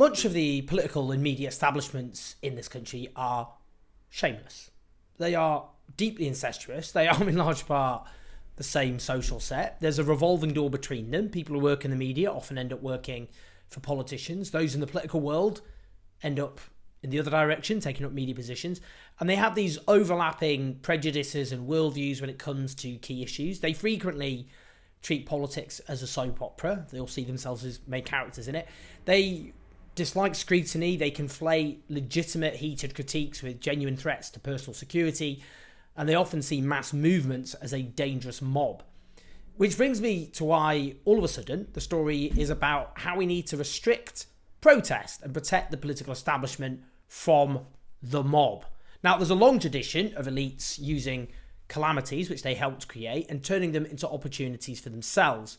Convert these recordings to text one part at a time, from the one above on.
much of the political and media establishments in this country are shameless. They are deeply incestuous. They are in large part the same social set. There's a revolving door between them. People who work in the media often end up working for politicians. Those in the political world end up in the other direction, taking up media positions. And they have these overlapping prejudices and worldviews when it comes to key issues. They frequently treat politics as a soap opera. They all see themselves as main characters in it. They dislike scrutiny. They conflate legitimate heated critiques with genuine threats to personal security. And they often see mass movements as a dangerous mob. Which brings me to why, all of a sudden, the story is about how we need to restrict protest and protect the political establishment from the mob. Now, there's a long tradition of elites using calamities, which they helped create, and turning them into opportunities for themselves.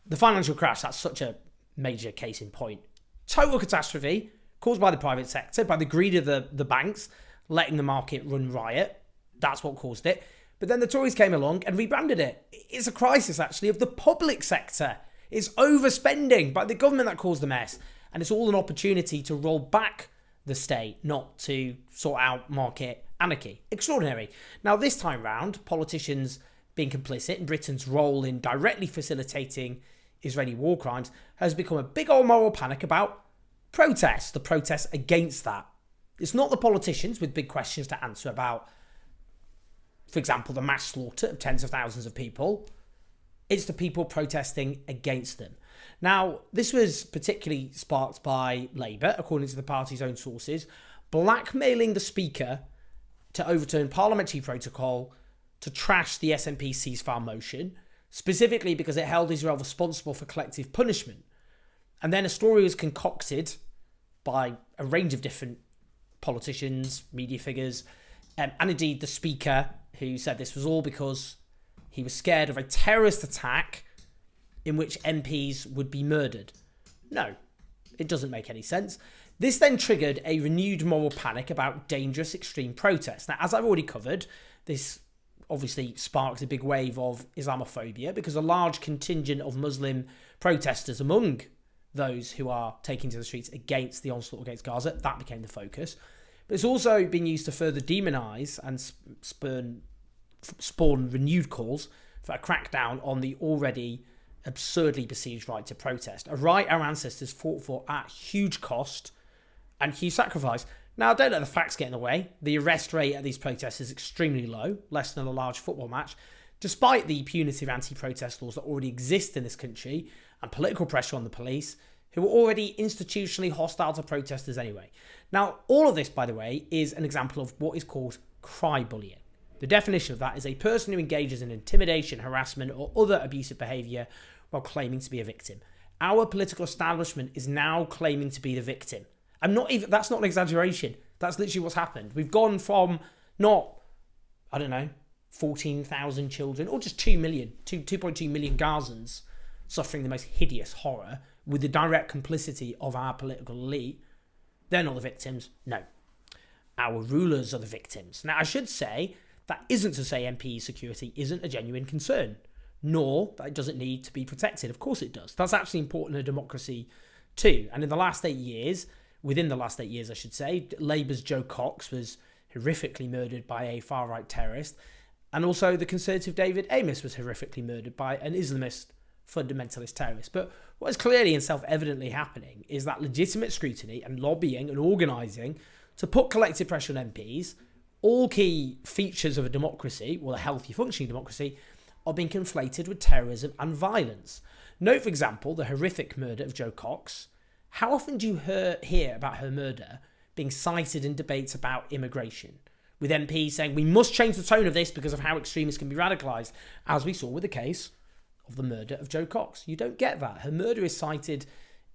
The financial crash, that's such a major case in point. Total catastrophe caused by the private sector, by the greed of the banks, letting the market run riot. That's what caused it. But then the Tories came along and rebranded it. It's a crisis, actually, of the public sector. It's overspending by the government that caused the mess. And it's all an opportunity to roll back the state, not to sort out market anarchy. Extraordinary. Now, this time round, politicians being complicit in Britain's role in directly facilitating Israeli war crimes has become a big old moral panic about protests, the protests against that. It's not the politicians with big questions to answer about, for example, the mass slaughter of tens of thousands of people. It's the people protesting against them. Now, this was particularly sparked by Labour, according to the party's own sources, blackmailing the Speaker to overturn parliamentary protocol to trash the SNP ceasefire motion, specifically because it held Israel responsible for collective punishment. And then a story was concocted by a range of different politicians, media figures, and indeed the Speaker, who said this was all because he was scared of a terrorist attack in which MPs would be murdered. No, it doesn't make any sense. This then triggered a renewed moral panic about dangerous extreme protests. Now, as I've already covered, this obviously sparked a big wave of Islamophobia because a large contingent of Muslim protesters among those who are taking to the streets against the onslaught against Gaza, that became the focus. But it's also been used to further demonise and spawn renewed calls for a crackdown on the already absurdly besieged right to protest. A right our ancestors fought for at huge cost and huge sacrifice. Now, don't let the facts get in the way. The arrest rate at these protests is extremely low, less than a large football match, despite the punitive anti-protest laws that already exist in this country and political pressure on the police, who are already institutionally hostile to protesters anyway. Now, all of this, by the way, is an example of what is called cry bullying. The definition of that is a person who engages in intimidation, harassment, or other abusive behaviour while claiming to be a victim. Our political establishment is now claiming to be the victim. That's not an exaggeration. That's literally what's happened. We've gone from not, 14,000 children, or just 2.2 million Gazans suffering the most hideous horror with the direct complicity of our political elite. They're not the victims. No. Our rulers are the victims. Now, I should say, that isn't to say MP security isn't a genuine concern, nor that it doesn't need to be protected. Of course it does. That's actually important in a democracy too. And within the last 8 years, I should say, Labour's Joe Cox was horrifically murdered by a far-right terrorist, and also the Conservative David Amess was horrifically murdered by an Islamist fundamentalist terrorist. But what is clearly and self-evidently happening is that legitimate scrutiny and lobbying and organising to put collective pressure on MPs, all key features of a democracy, or a healthy functioning democracy, are being conflated with terrorism and violence. Note, for example, the horrific murder of Joe Cox. How often do you hear about her murder being cited in debates about immigration, with MPs saying we must change the tone of this because of how extremists can be radicalised, as we saw with the case of the murder of Joe Cox? You don't get that. Her murder is cited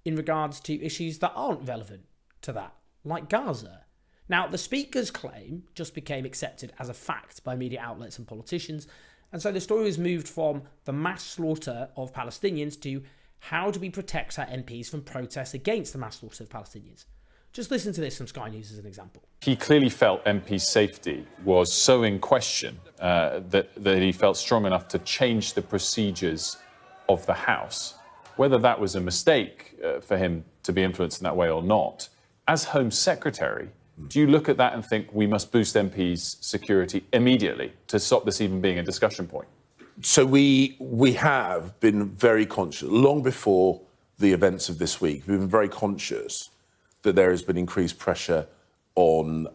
in regards to issues that aren't relevant to that, like Gaza. Now, the Speaker's claim just became accepted as a fact by media outlets and politicians, and so the story has moved from the mass slaughter of Palestinians to how do we protect our MPs from protests against the mass slaughter of Palestinians. Just listen to this from Sky News as an example. He clearly felt MP safety was so in question that he felt strong enough to change the procedures of the House. Whether that was a mistake for him to be influenced in that way or not. As Home Secretary, do you look at that and think we must boost MPs' security immediately to stop this even being a discussion point? So we have been very conscious, long before the events of this week, we've been very conscious that there has been increased pressure on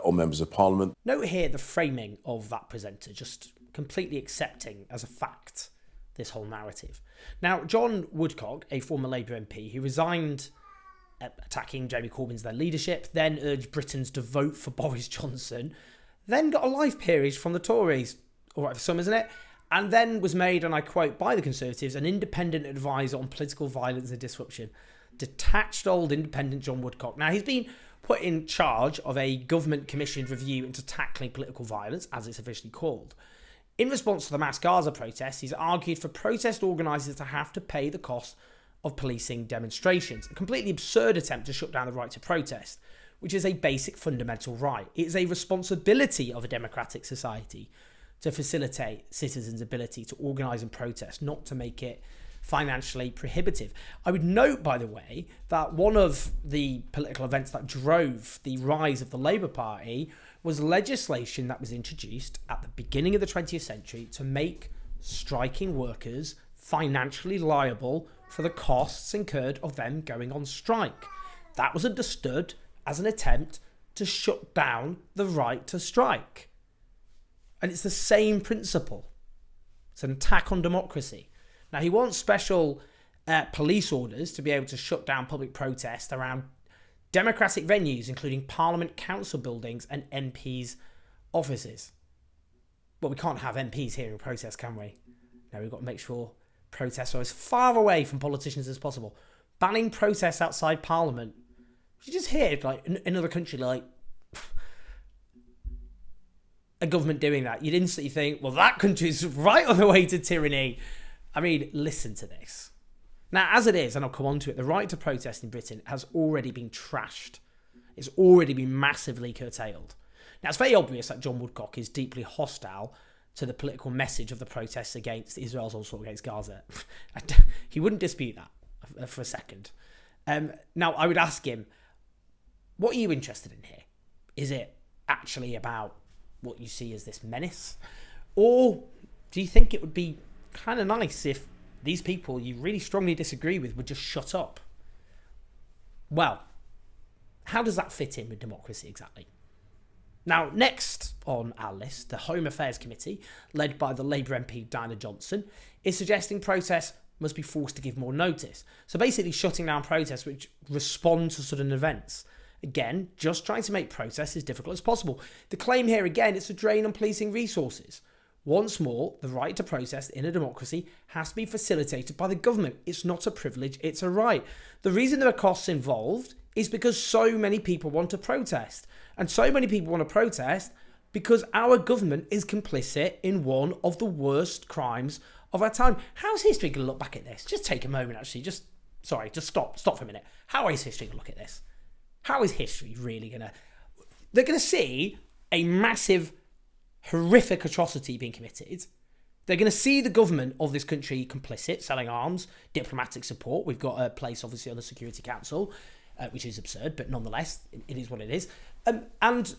members of Parliament. Note here the framing of that presenter, just completely accepting as a fact this whole narrative. Now, John Woodcock, a former Labour MP who resigned attacking Jeremy Corbyn's their leadership, then urged Britons to vote for Boris Johnson, then got a life peerage from the Tories, all right for some, isn't it? And then was made, and I quote, by the Conservatives, an independent advisor on political violence and disruption. Detached old independent John Woodcock. Now, he's been put in charge of a government-commissioned review into tackling political violence, as it's officially called. In response to the mass Gaza protests, he's argued for protest organisers to have to pay the cost of policing demonstrations. A completely absurd attempt to shut down the right to protest, which is a basic fundamental right. It is a responsibility of a democratic society to facilitate citizens' ability to organise and protest, not to make it financially prohibitive. I would note, by the way, that one of the political events that drove the rise of the Labour Party was legislation that was introduced at the beginning of the 20th century to make striking workers financially liable for the costs incurred of them going on strike. That was understood as an attempt to shut down the right to strike. And it's the same principle. It's an attack on democracy. Now, he wants special police orders to be able to shut down public protest around democratic venues, including Parliament, council buildings and MPs' offices. But we can't have MPs hearing protests, can we? No, we've got to make sure protests are as far away from politicians as possible. Banning protests outside Parliament. You just hear, like, in another country, like, a government doing that, you'd instantly think, well, that country's right on the way to tyranny. I mean, listen to this. Now, as it is, and I'll come on to it, the right to protest in Britain has already been trashed. It's already been massively curtailed. Now, it's very obvious that John Woodcock is deeply hostile to the political message of the protests against Israel's onslaught against Gaza. He wouldn't dispute that for a second. Now, I would ask him, what are you interested in here? Is it actually about what you see as this menace? Or do you think it would be kind of nice if these people you really strongly disagree with would just shut up? Well, how does that fit in with democracy exactly? Now, next on our list, the Home Affairs Committee, led by the Labour MP Diana Johnson, is suggesting protests must be forced to give more notice. So basically shutting down protests which respond to sudden events. Again, just trying to make protests as difficult as possible. The claim here, again, is a drain on policing resources. Once more, the right to protest in a democracy has to be facilitated by the government. It's not a privilege, it's a right. The reason there are costs involved is because so many people want to protest. And so many people want to protest because our government is complicit in one of the worst crimes of our time. How's history going to look back at this? Just take a moment, actually. Just stop for a minute. How is history going to look at this? How is history really going to... They're going to see a massive, horrific atrocity being committed. They're going to see the government of this country complicit, selling arms, diplomatic support. We've got a place, obviously, on the Security Council, which is absurd, but nonetheless, it is what it is. And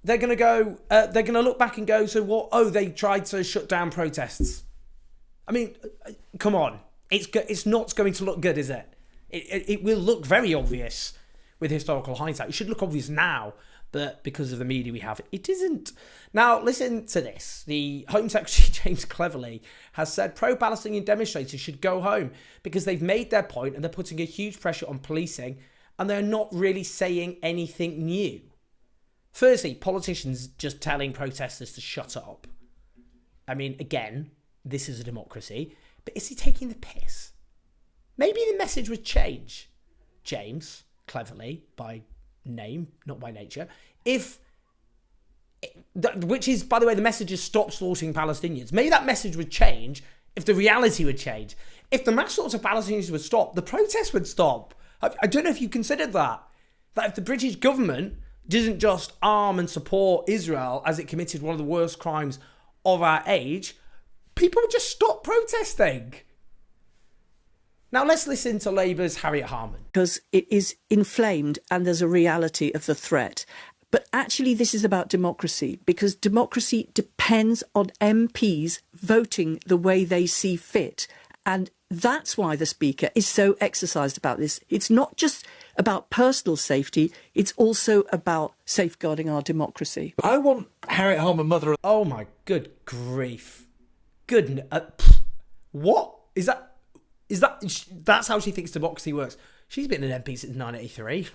they're going to go... they're going to look back and go, so what? Oh, they tried to shut down protests. I mean, come on. It's not going to look good, is it? It will look very obvious with historical hindsight. It should look obvious now, but because of the media we have, it isn't. Now, listen to this. The Home Secretary, James Cleverly, has said pro-Palestinian demonstrators should go home because they've made their point and they're putting a huge pressure on policing and they're not really saying anything new. Firstly, politicians just telling protesters to shut up. I mean, again, this is a democracy, but is he taking the piss? Maybe the message would change. James Cleverly, by name, not by nature, which is, by the way, the message is stop slaughtering Palestinians. Maybe that message would change if the reality would change. If the mass slaughter of Palestinians would stop, the protests would stop. I don't know if you considered that. That if the British government didn't just arm and support Israel as it committed one of the worst crimes of our age, people would just stop protesting. Now let's listen to Labour's Harriet Harman. Because it is inflamed and there's a reality of the threat. But actually, this is about democracy, because democracy depends on MPs voting the way they see fit. And that's why the Speaker is so exercised about this. It's not just about personal safety, it's also about safeguarding our democracy. I want Harriet Harman, mother... Oh my good grief. Goodness. What? That's how she thinks democracy works. She's been an MP since 1983.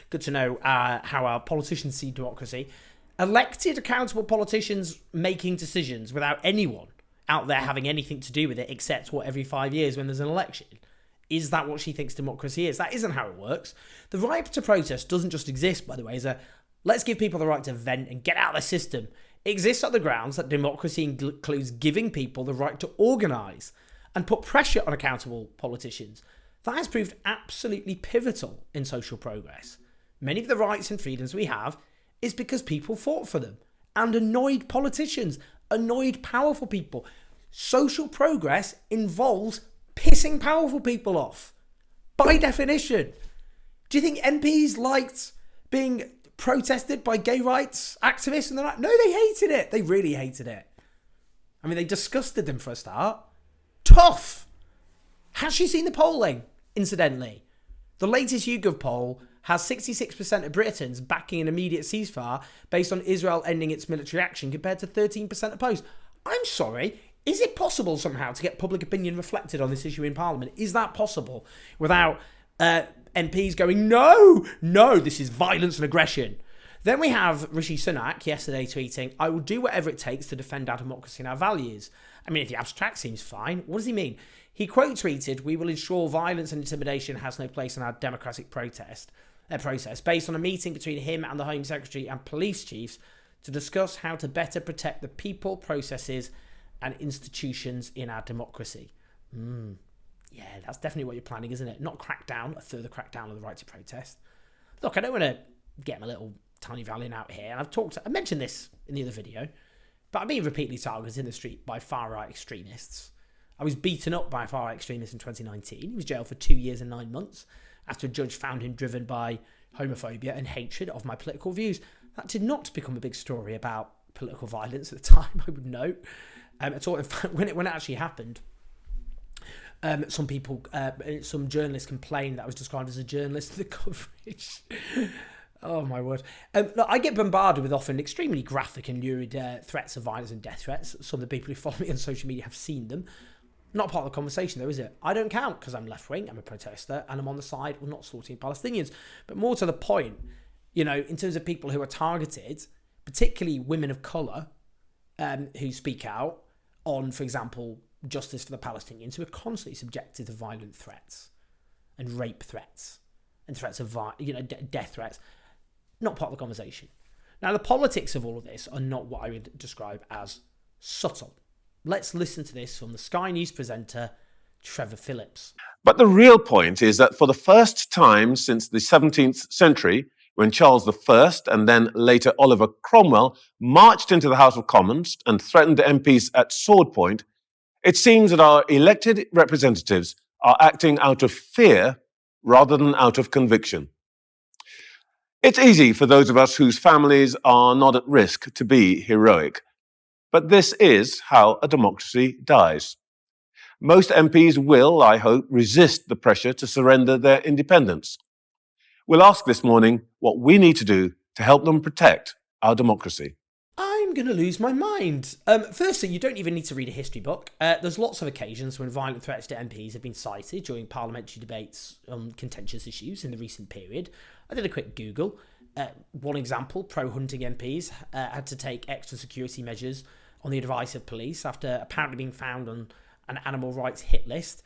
Good to know how our politicians see democracy. Elected, accountable politicians making decisions without anyone out there having anything to do with it except every 5 years when there's an election. Is that what she thinks democracy is? That isn't how it works. The right to protest doesn't just exist, by the way, as a let's give people the right to vent and get out of the system. It exists on the grounds that democracy includes giving people the right to organise and put pressure on accountable politicians. That has proved absolutely pivotal in social progress. Many of the rights and freedoms we have is because people fought for them and annoyed politicians, annoyed powerful people. Social progress involves pissing powerful people off, by definition. Do you think MPs liked being protested by gay rights activists? And they're like, no, they hated it. They really hated it. I mean, they disgusted them for a start. Tough. Has she seen the polling? Incidentally, the latest YouGov poll has 66% of Britons backing an immediate ceasefire based on Israel ending its military action compared to 13% opposed. I'm sorry, is it possible somehow to get public opinion reflected on this issue in Parliament? Is that possible without MPs going, no, this is violence and aggression? Then we have Rishi Sunak yesterday tweeting, I will do whatever it takes to defend our democracy and our values. I mean, if the abstract seems fine, what does he mean? He quote tweeted, we will ensure violence and intimidation has no place in our democratic process, based on a meeting between him and the Home Secretary and police chiefs to discuss how to better protect the people, processes and institutions in our democracy. Yeah, that's definitely what you're planning, isn't it? Not a further crackdown on the right to protest. Look, I don't want to get my little tiny valiant out here. And I mentioned this in the other video, but I'm being repeatedly targeted in the street by far-right extremists. I was beaten up by a far-right extremist in 2019. He was jailed for 2 years and 9 months after a judge found him driven by homophobia and hatred of my political views. That did not become a big story about political violence at the time, I would note. At all. In fact, when it actually happened, some journalists complained that I was described as a journalist for the coverage. Oh my word. Look, I get bombarded with often extremely graphic and lurid threats of violence and death threats. Some of the people who follow me on social media have seen them. Not part of the conversation though, is it? I don't count because I'm left-wing, I'm a protester, and I'm on the side of not slaughtering Palestinians. But more to the point, in terms of people who are targeted, particularly women of colour who speak out on, for example, justice for the Palestinians, who are constantly subjected to violent threats and rape threats and threats of death threats. Not part of the conversation. Now, the politics of all of this are not what I would describe as subtle. Let's listen to this from the Sky News presenter, Trevor Phillips. But the real point is that for the first time since the 17th century, when Charles I and then later Oliver Cromwell marched into the House of Commons and threatened MPs at sword point, it seems that our elected representatives are acting out of fear rather than out of conviction. It's easy for those of us whose families are not at risk to be heroic. But this is how a democracy dies. Most MPs will, I hope, resist the pressure to surrender their independence. We'll ask this morning what we need to do to help them protect our democracy. I'm going to lose my mind. Firstly, you don't even need to read a history book. There's lots of occasions when violent threats to MPs have been cited during parliamentary debates on contentious issues in the recent period. I did a quick Google. One example, pro-hunting MPs had to take extra security measures on the advice of police after apparently being found on an animal rights hit list.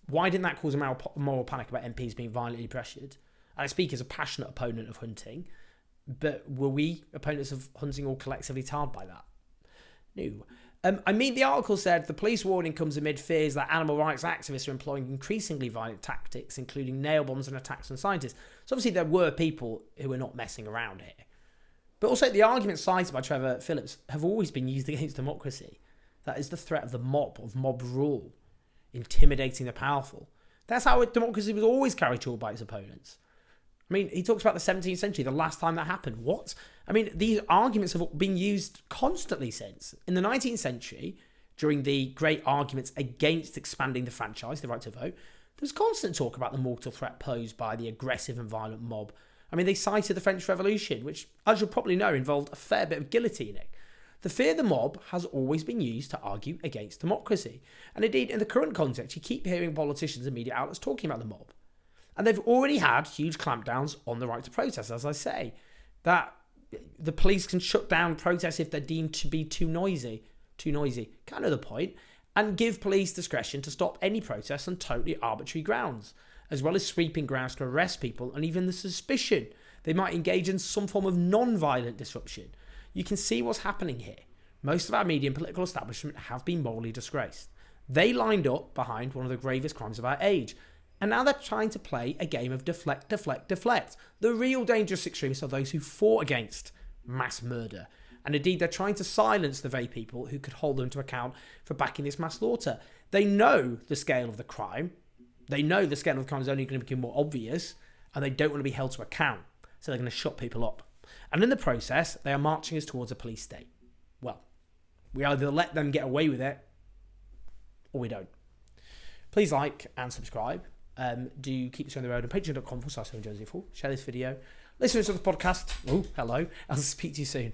Why didn't that cause a moral panic about MPs being violently pressured? I speak as a passionate opponent of hunting, but were we opponents of hunting all collectively tarred by that? No. The article said the police warning comes amid fears that animal rights activists are employing increasingly violent tactics, including nail bombs and attacks on scientists. So obviously there were people who were not messing around here. But also the arguments cited by Trevor Phillips have always been used against democracy. That is the threat of the mob, of mob rule, intimidating the powerful. That's how democracy was always caricatured by its opponents. I mean, he talks about the 17th century, the last time that happened. What? I mean, these arguments have been used constantly since. In the 19th century, during the great arguments against expanding the franchise, the right to vote, there was constant talk about the mortal threat posed by the aggressive and violent mob. I mean, they cited the French Revolution, which, as you'll probably know, involved a fair bit of guillotining. The fear of the mob has always been used to argue against democracy. And indeed, in the current context, you keep hearing politicians and media outlets talking about the mob. And they've already had huge clampdowns on the right to protest, as I say. That the police can shut down protests if they're deemed to be too noisy. Kind of the point. And give police discretion to stop any protests on totally arbitrary grounds, as well as sweeping grounds to arrest people and even the suspicion they might engage in some form of non-violent disruption. You can see what's happening here. Most of our media and political establishment have been morally disgraced. They lined up behind one of the gravest crimes of our age. And now they're trying to play a game of deflect. The real dangerous extremists are those who fought against mass murder. And indeed, they're trying to silence the very people who could hold them to account for backing this mass slaughter. They know the scale of the crime. They know the scale of the crime is only going to become more obvious. And they don't want to be held to account. So they're going to shut people up. And in the process, they are marching us towards a police state. Well, we either let them get away with it, or we don't. Please like and subscribe. Do keep us on the road on patreon.com/7jonesy4. Share this video. Listen to the podcast. Oh, hello. I'll speak to you soon.